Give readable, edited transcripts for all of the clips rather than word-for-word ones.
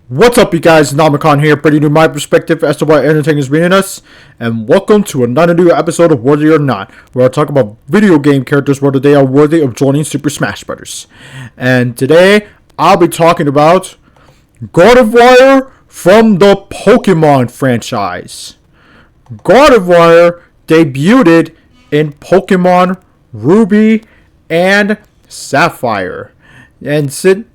What's up, you guys? Namicon here, bringing you my perspective as to why entertainment is beating us, and welcome to another new episode of Worthy or Not, where I talk about video game characters whether they are worthy of joining Super Smash Bros. And today, I'll be talking about Gardevoir from the Pokemon franchise. Gardevoir debuted in Pokemon Ruby and Sapphire, and since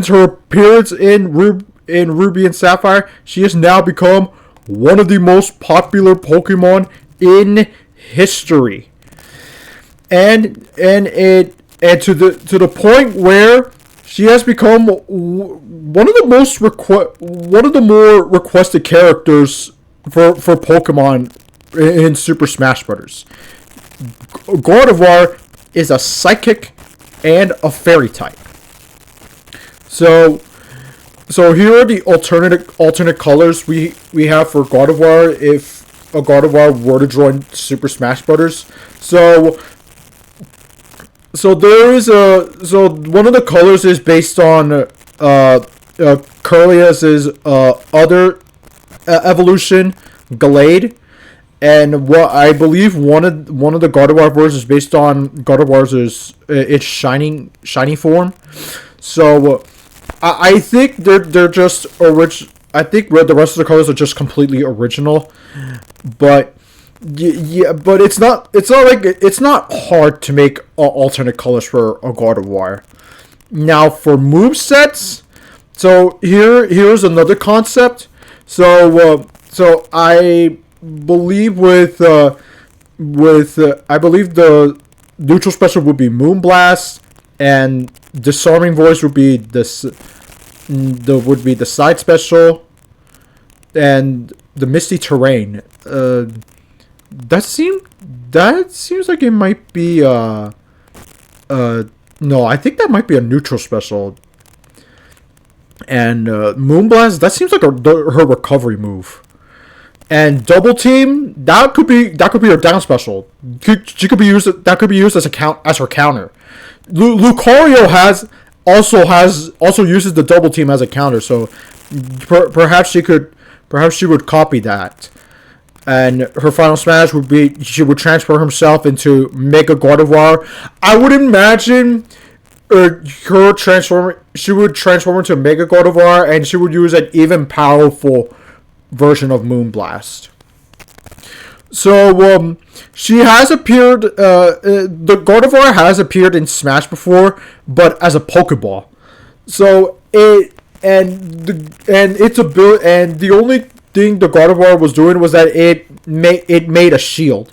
her appearance in Ruby and Sapphire, she has now become one of the most popular Pokemon in history. And to the point where she has become one of the more requested characters for Pokemon in Super Smash Bros. Gardevoir is a psychic and a fairy type. So here are the alternate colors we have for Gardevoir if a Gardevoir were to join Super Smash Bros. So there is one of the colors is based on Curlia's other evolution, Glade, and what I believe one of the Gardevoir versions is based on Gardevoir's its shiny form. So I think they're just I think the rest of the colors are just completely original, but but it's not hard to make alternate colors for a Gardevoir. Now for movesets, so here's another concept. So I believe I believe the neutral special would be Moonblast, and Disarming Voice would be the side special, and the Misty Terrain. That seems like it might be no, I think that might be a neutral special. And Moonblast, that seems like her recovery move. And Double Team, that could be her down special. She could be used as her counter. Lucario also uses the Double Team as a counter, so perhaps she would copy that. And her final smash would be she would transfer herself into Mega Gardevoir. I would imagine she would transform into Mega Gardevoir, and she would use an even powerful version of Moonblast. So she has appeared. The Gardevoir has appeared in Smash before, but as a Pokeball. So the only thing the Gardevoir was doing was that it made a shield.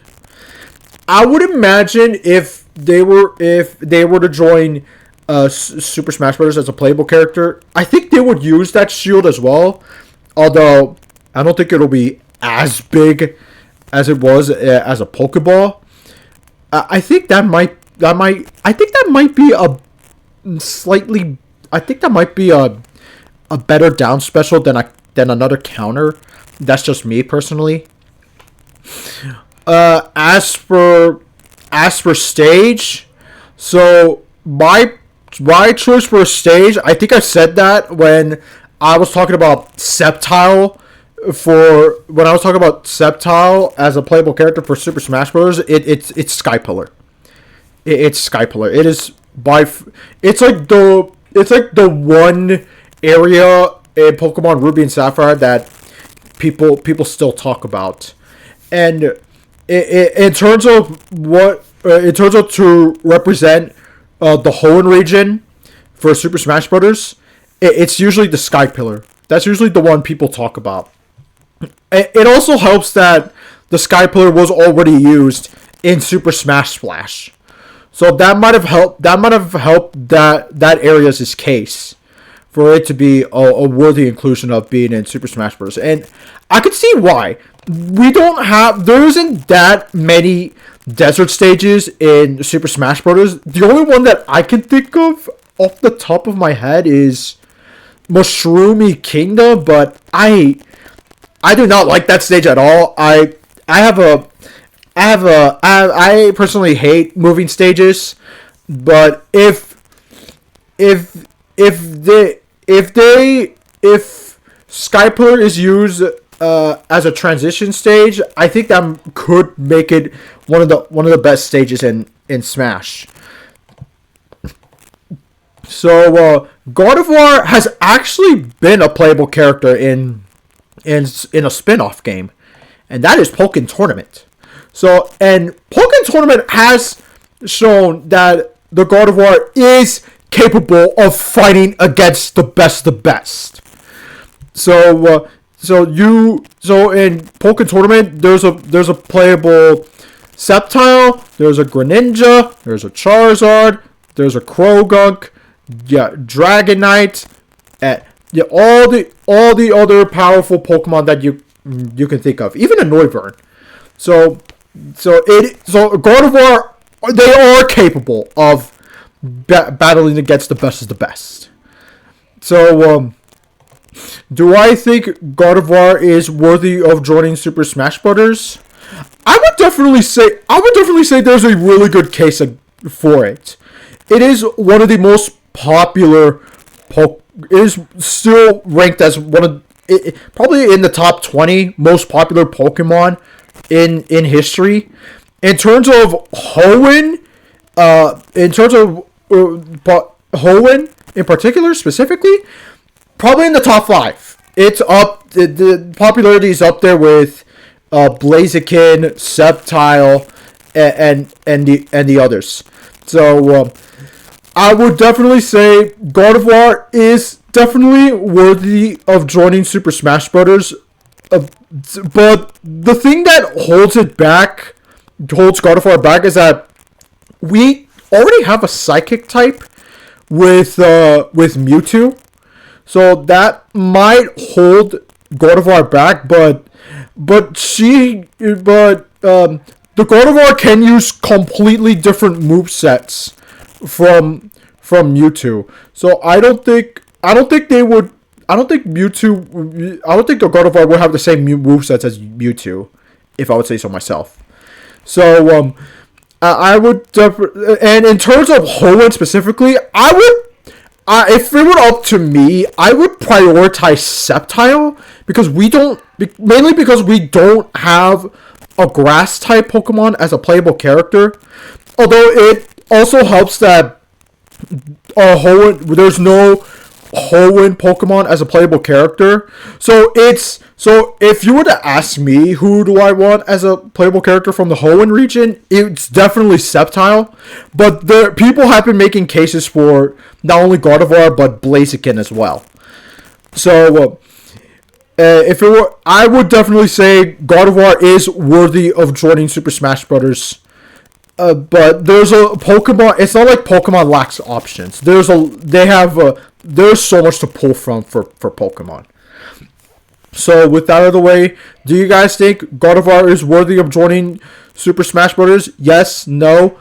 I would imagine if they were to join Super Smash Bros. As a playable character, I think they would use that shield as well. Although I don't think it'll be as big as it was as a Pokeball. I think that might be a better down special than another counter. That's just me personally. As for stage, so my choice for a stage, I think I said that when I was talking about Sceptile. When I was talking about Sceptile as a playable character for Super Smash Bros., it's Skypillar. It's Skypillar. It is it's like the one area in Pokemon Ruby and Sapphire that people still talk about. And in terms of to represent the Hoenn region for Super Smash Bros., it's usually the Skypillar. That's usually the one people talk about. It also helps that the Skypillar was already used in Super Smash Splash, so that might have helped. That area's case for it to be a worthy inclusion of being in Super Smash Bros. And I could see why. There isn't that many desert stages in Super Smash Bros. The only one that I can think of off the top of my head is Mushroomy Kingdom, but I do not like that stage at all. I personally hate moving stages, but if Sky Pillar is used as a transition stage, I think that could make it one of the best stages in Smash. So Gardevoir has actually been a playable character in a spin-off game, and that is Pokken Tournament. So, and Pokken Tournament has shown that the Gardevoir is capable of fighting against the best. So in Pokken Tournament, there's a playable Sceptile, there's a Greninja, there's a Charizard, there's a Croagunk, Dragonite, and all the other powerful Pokemon that you can think of, even a Noivern. So Gardevoir, they are capable of battling against the best of the best. So do I think Gardevoir is worthy of joining Super Smash Bros? I would definitely say there's a really good case for it. It is one of the most popular. It is still ranked as one of probably in the top 20 most popular Pokemon in history. In terms of Hoenn, Hoenn in particular, specifically, probably in the top 5. It's up. The popularity is up there with Blaziken, Sceptile, and the others. So I would definitely say Gardevoir is definitely worthy of joining Super Smash Bros. But the thing that holds Gardevoir back, is that we already have a Psychic type with Mewtwo. So that might hold Gardevoir back, but the Gardevoir can use completely different movesets from Mewtwo. So I don't think the Gardevoir would have the same movesets as Mewtwo, if I would say so myself. So I would definitely, and in terms of Hoenn specifically, if it were up to me, I would prioritize Sceptile because we don't have a Grass type Pokemon as a playable character. Although it also helps that there's no Hoenn Pokemon as a playable character. So if you were to ask me who do I want as a playable character from the Hoenn region, it's definitely Sceptile. But people have been making cases for not only Gardevoir but Blaziken as well. So if it were, I would definitely say Gardevoir is worthy of joining Super Smash Bros. But there's a Pokemon. It's not like Pokemon lacks options. There's so much to pull from for Pokemon. So with that out of the way, do you guys think Gardevoir is worthy of joining Super Smash Bros? Yes, no?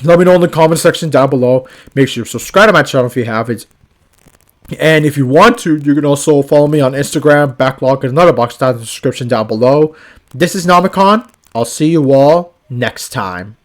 Let me know in the comment section down below. Make sure you subscribe to my channel if you haven't. And if you want to, you can also follow me on Instagram, Backlog, and another box down in the description down below. This is Namicon. I'll see you all next time.